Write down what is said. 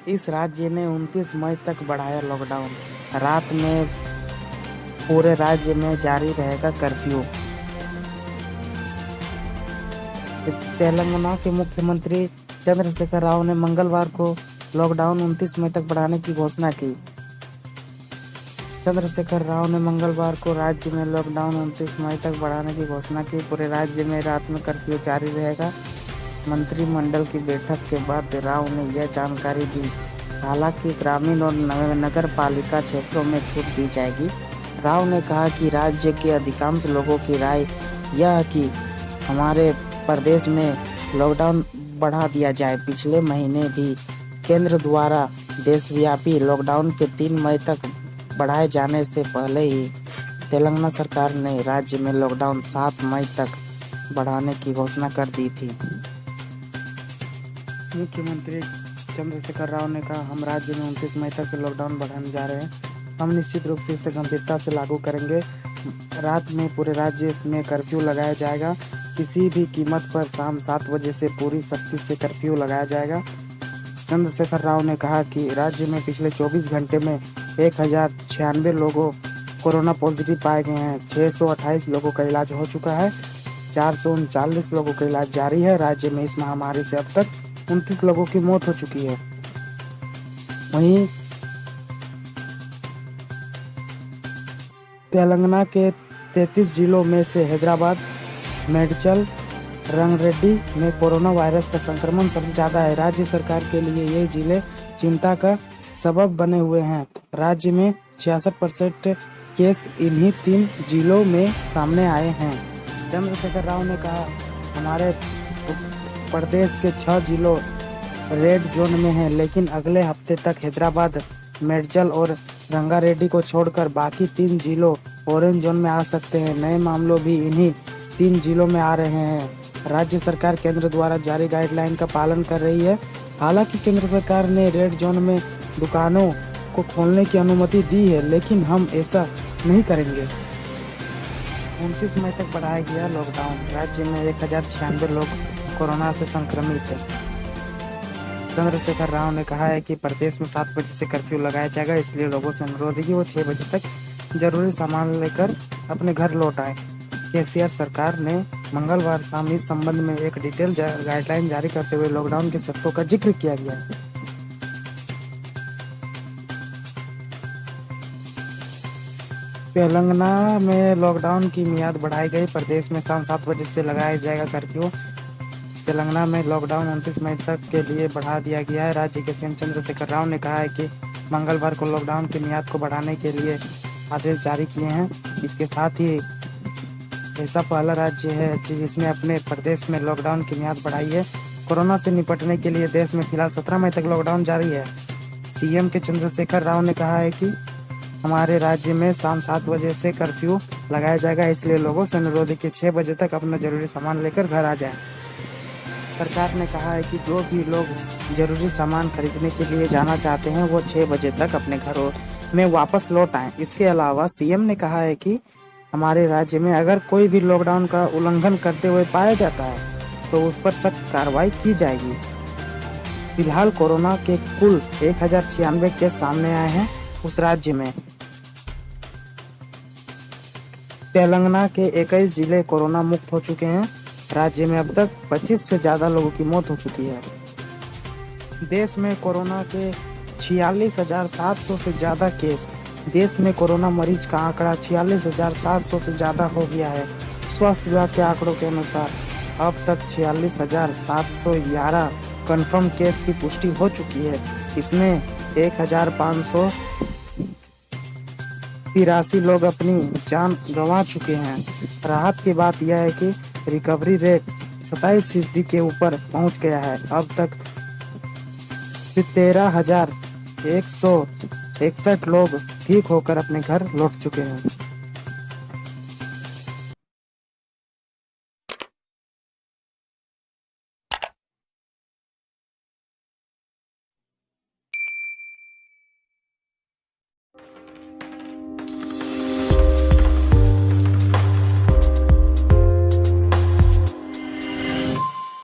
इस राज्य ने 29 मई तक बढ़ाया लॉकडाउन। रात में पूरे राज्य में जारी रहेगा कर्फ्यू। तेलंगाना के मुख्यमंत्री चंद्रशेखर राव ने मंगलवार को लॉकडाउन 29 मई तक बढ़ाने की घोषणा की। चंद्रशेखर राव ने मंगलवार को राज्य में लॉकडाउन 29 मई तक बढ़ाने की घोषणा की। पूरे राज्य में रात में कर्फ्यू जारी रहेगा। मंत्रिमंडल की बैठक के बाद राव ने यह जानकारी दी। हालांकि ग्रामीण और नगर पालिका क्षेत्रों में छूट दी जाएगी। राव ने कहा कि राज्य के अधिकांश लोगों की राय यह है कि हमारे प्रदेश में लॉकडाउन बढ़ा दिया जाए। पिछले महीने भी केंद्र द्वारा देशव्यापी लॉकडाउन के 3 मई तक बढ़ाए जाने से पहले ही तेलंगाना सरकार ने राज्य में लॉकडाउन 7 मई तक बढ़ाने की घोषणा कर दी थी। मुख्यमंत्री चंद्रशेखर राव ने कहा, हम राज्य में 29 मई तक लॉकडाउन बढ़ाने जा रहे हैं। हम निश्चित रूप से इसे गंभीरता से लागू करेंगे। रात में पूरे राज्य में कर्फ्यू लगाया जाएगा। किसी भी कीमत पर शाम 7 बजे से पूरी सख्ती से कर्फ्यू लगाया जाएगा। चंद्रशेखर राव ने कहा कि राज्य में पिछले 24 घंटे में 1096 लोगों कोरोना पॉजिटिव पाए गए हैं। 628 लोगों का इलाज हो चुका है। 439 लोगों का इलाज जारी है। राज्य में इस महामारी से अब तक 29 लोगों की मौत हो चुकी है। वहीं तेलंगाना के 33 जिलों में से हैदराबाद, मेडचल, रंगारेड्डी में कोरोना वायरस का संक्रमण सबसे ज्यादा है। राज्य सरकार के लिए ये जिले चिंता का सबब बने हुए हैं। राज्य में 66% केस इन्हीं 3 जिलों में सामने आए हैं। चंद्रशेखर राव ने कहा, हमारे प्रदेश के 6 जिलों रेड जोन में हैं, लेकिन अगले हफ्ते तक हैदराबाद, मेडचल और रंगारेड्डी को छोड़कर बाकी 3 जिलों ऑरेंज जोन में आ सकते हैं। नए मामलों भी इन्हीं 3 जिलों में आ रहे हैं। राज्य सरकार केंद्र द्वारा जारी गाइडलाइन का पालन कर रही है। हालांकि केंद्र सरकार ने रेड जोन में दुकानों को खोलने की अनुमति दी है, लेकिन हम ऐसा नहीं करेंगे। 29 मई तक बढ़ाया गया लॉकडाउन। राज्य में 1096 लोग कोरोना से संक्रमित हैं। चंद्रशेखर राव ने कहा है कि प्रदेश में 7 बजे से कर्फ्यू लगाया जाएगा, इसलिए लोगों से अनुरोध है कि वो 6 बजे तक जरूरी सामान लेकर अपने घर लौट आए। केसीआर सरकार ने मंगलवार शाम इस संबंध में एक डिटेल गाइडलाइन जारी करते हुए लॉकडाउन की शर्तों का जिक्र किया गया है। तेलंगाना में लॉकडाउन की मियाद बढ़ाई गई। प्रदेश में शाम 7 बजे से लगाया जाएगा कर्फ्यू। तेलंगाना में लॉकडाउन 29 मई तक के लिए बढ़ा दिया गया है। राज्य के सीएम चंद्रशेखर राव ने कहा है कि मंगलवार को लॉकडाउन की मियाद को बढ़ाने के लिए आदेश जारी किए हैं। इसके साथ ही ऐसा पहला राज्य है जिसने अपने प्रदेश में लॉकडाउन की मियाद बढ़ाई है। कोरोना से निपटने के लिए देश में फिलहाल 17 मई तक लॉकडाउन जारी है। सीएम के चंद्रशेखर राव ने कहा है कि हमारे राज्य में शाम 7 बजे से कर्फ्यू लगाया जाएगा, इसलिए लोगों से अनुरोध है कि 6 बजे तक अपना जरूरी सामान लेकर घर आ जाएं। सरकार ने कहा है कि जो भी लोग जरूरी सामान खरीदने के लिए जाना चाहते हैं वो 6 बजे तक अपने घरों में वापस लौट आएं। इसके अलावा सीएम ने कहा है कि हमारे राज्य में अगर कोई भी लॉकडाउन का उल्लंघन करते हुए पाया जाता है तो उस पर सख्त कार्रवाई की जाएगी। फिलहाल कोरोना के कुल 1096 केस सामने आए हैं उस राज्य में। तेलंगाना के 21 जिले कोरोना मुक्त हो चुके हैं। राज्य में अब तक 25 से ज्यादा लोगों की मौत हो चुकी है। देश में कोरोना के 46,700 से ज्यादा केस। देश में कोरोना मरीज का आंकड़ा 46,700 से ज्यादा हो गया है। स्वास्थ्य विभाग के आंकड़ों के अनुसार अब तक 46,711 कंफर्म केस की पुष्टि हो चुकी है। इसमें 1,583 लोग अपनी जान गंवा चुके हैं। राहत की बात यह है कि रिकवरी रेट 27% के ऊपर पहुंच गया है। अब तक 13,161 लोग ठीक होकर अपने घर लौट चुके हैं।